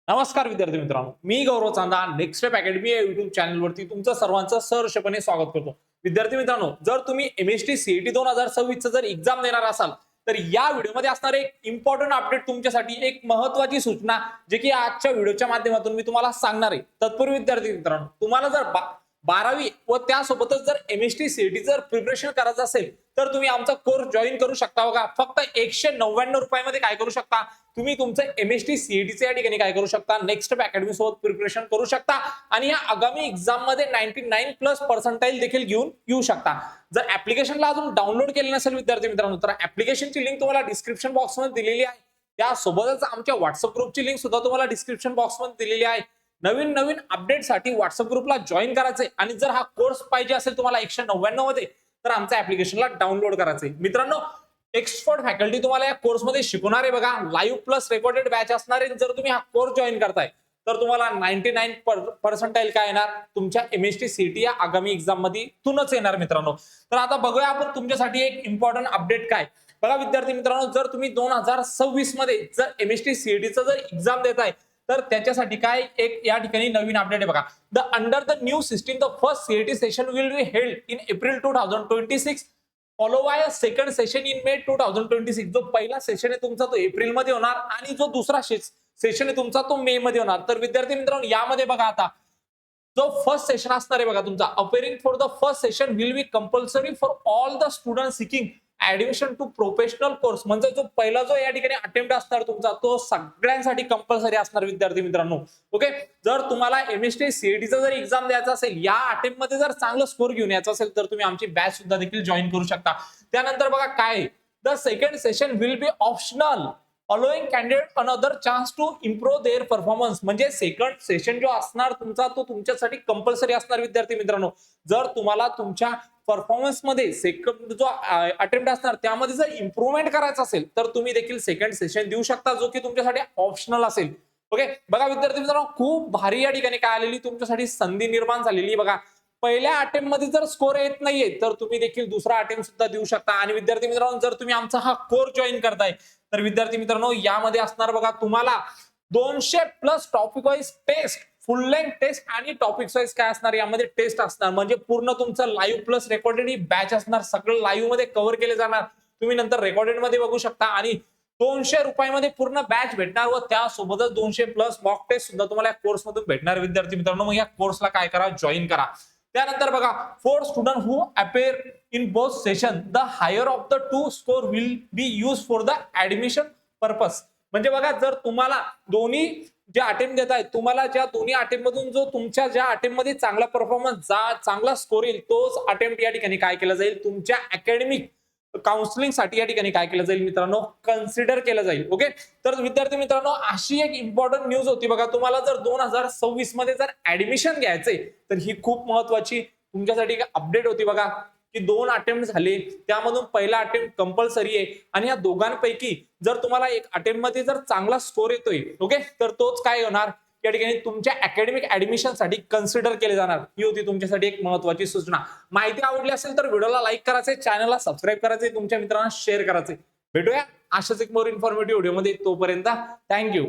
नमस्कार विद्यार्थी मित्रांनो, मी गौरव चांदा नेक्स्ट स्टेप अकॅडमी या युट्यूब चॅनलवरती तुमचं सर्वांचं सहर्षपणे स्वागत करतो. विद्यार्थी मित्रांनो, जर तुम्ही एमएसटी सीईटी 2026 चं जर एक्झाम देणार असाल तर या व्हिडिओमध्ये असणार एक इम्पॉर्टंट अपडेट तुमच्यासाठी एक महत्त्वाची सूचना जे की आजच्या व्हिडिओच्या माध्यमातून मी तुम्हाला सांगणार आहे. तत्पूर्वी विद्यार्थी मित्रांनो, तुम्हाला जर 12वी व त्यासोबतच जर एमएसटी सीईटी जर प्रिपरेशन करायचं असेल तर तुम्ही आमचा कोर्स जॉईन करू शकता. बघा, फक्त 199 रुपयामध्ये काय करू शकता, तुम्ही तुमचं एमएसटी सीईटीचे या ठिकाणी काय करू शकता, नेक्स्ट स्टेप अकॅडमी सोबत प्रिपरेशन करू शकता आणि या आगामी एक्झाम मध्ये 99+ देखील घेऊन येऊ शकता. जर ऍप्लिकेशनला अजून डाउनलोड केले नसेल विद्यार्थी मित्रांनो तर ऍप्लिकेशनची लिंक तुम्हाला डिस्क्रिप्शन बॉक्समध्ये दिलेली आहे. त्यासोबतच आमच्या व्हॉट्सअप ग्रुपची लिंक सुद्धा तुम्हाला डिस्क्रिप्शन बॉक्समध्ये दिलेली आहे. नवीन अपडेटसाठी व्हॉट्सअप ग्रुपला जॉईन करायचंय आणि जर हा कोर्स पाहिजे असेल तुम्हाला 199 मध्ये तर आमच्या ऍप्लिकेशनला डाउनलोड करायचंय. मित्रांनो, एक्सपर्ट फॅकल्टी तुम्हाला या कोर्समध्ये शिकवणार आहे. बघा, लाईव्ह प्लस रेकॉर्डेड बॅच असणार आहे. जर तुम्ही हा कोर्स जॉईन करताय तर तुम्हाला 99% काय येणार, तुमच्या एमएसटी सीईटी या आगामी एक्झाम मध्ये तुनच येणार मित्रांनो. तर आता बघूया आपण तुमच्यासाठी एक इम्पॉर्टंट अपडेट काय. बघा विद्यार्थी मित्रांनो, जर तुम्ही 2026 मध्ये जर एमएसटी सीईटीचं जर एक्झाम देताय तर त्याच्यासाठी काय एक या ठिकाणी नवीन अपडेट आहे. बघा, under the new system the first CET session will be held in April 2026 follow by a second session in May 2026. जो पहिला सेशन आहे तुमचा तो एप्रिल मध्ये होणार आणि जो दुसरा सेशन आहे तुमचा तो मे मध्ये होणार. तर विद्यार्थी मित्रांनो, यामध्ये बघा आता जो फर्स्ट सेशन असणार आहे बघा तुमचा, appearing for the first session will be compulsory for all the student seeking admission to professional course. म्हणजे जो पहिला जो या ठिकाणी अटेम्प्ट असणार तुमचा तो सगळ्यांसाठी कंपल्सरी असणार विद्यार्थी मित्रांनो. ओके, जर तुम्हाला एमएसटी सीईटीचा जर एक्झाम द्यायचा असेल, या अटेम्प्ट मध्ये जर चांगलं स्कोर घेऊन यायचं असेल तर तुम्ही आमची बॅच सुद्धा देखील जॉईन करू शकता. त्यानंतर बघा काय, the second session will B optional allowing candidate another chance to improve their performance. म्हणजे सेकंड सेशन जो असणार तुमचा तो तुमच्यासाठी कंपल्सरी असणार विद्यार्थी मित्रांनो. जर तुम्हाला तुमच्या परफॉर्मन्स मध्ये सेकंड जो अटेम्प्ट असणार त्यामध्ये जर इम्प्रूव्हमेंट करायचं असेल तर तुम्ही देखील सेकंड सेशन देऊ शकता, जो की तुमच्यासाठी ऑप्शनल असेल. ओके, बघा विद्यार्थी मित्रांनो, खूप भारी या ठिकाणी काय आलेली तुमच्यासाठी संधी निर्माण झालेली. बघा, पहिल्या अटेम्प्ट मध्ये जर स्कोर येत नाहीये तर तुम्ही देखील दुसरा अटेम्प्ट सुद्धा देऊ शकता. आणि विद्यार्थी मित्रांनो, जर तुम्ही आमचा हा कोर्स जॉईन करताय तर विद्यार्थी मित्रांनो, यामध्ये असणार बघा तुम्हाला 200+ topic wise test, full length test आणि टॉपिक वाईज काय असणार यामध्ये टेस्ट असणार. म्हणजे पूर्ण तुमचं लाईव्ह प्लस रेकॉर्डेड ही बॅच असणार. सगळं लाईव्ह मध्ये कव्हर केले जाणार. तुम्ही नंतर रेकॉर्डेड मध्ये बघू शकता आणि 200 रुपयामध्ये पूर्ण बॅच भेटणार व त्यासोबतच 200+ मॉक टेस्ट सुद्धा तुम्हाला या कोर्स मधून भेटणार विद्यार्थी मित्रांनो. मग या कोर्सला काय करा, जॉईन करा. त्यानंतर बघा, for student who appear in both session the higher of the two score will be use for the admission purpose. म्हणजे बघा, जर तुम्हाला दोन्ही जे अटेम्प्ट देत आहेत, तुम्हाला ज्या दोन्ही अटेम्प्ट मधून जो तुमच्या ज्या अटेम्प्ट मध्ये चांगला परफॉर्मन्स चांगला स्कोर येईल तोच अटेम्प्ट या ठिकाणी काय केला जाईल, तुमच्या अकॅडमिक काउन्सिलिंग साठी या ठिकाणी काय केलं जाईल मित्रांनो, कन्सिडर केलं जाईल. ओके, तर विद्यार्थी मित्रांनो, अशी एक इम्पॉर्टंट न्यूज होती. बघा, तुम्हाला जर 2026 मध्ये जर ऍडमिशन घ्यायचंय तर ही खूप महत्वाची तुमच्यासाठी अपडेट होती. बघा की 2 अटेम्प्ट झाले, त्यामधून पहिला अटेम्प्ट कंपल्सरी आहे आणि या दोघांपैकी जर तुम्हाला एक अटेम्प्ट मध्ये जर चांगला स्कोर येतोय, ओके, तर तोच काय होणार या ठिकाणी तुमच्या अकॅडमिक ऍडमिशन साठी कन्सिडर केले जाणार. ही होती तुमच्यासाठी एक महत्वाची सूचना. माहिती आवडली असेल तर व्हिडिओला लाईक करायचे, चॅनलला सबस्क्राईब करायचे, तुमच्या मित्रांना शेअर करायचे. भेटूया अशाच एक मोर इन्फॉर्मेटिव्ह व्हिडिओमध्ये. तोपर्यंत थँक्यू.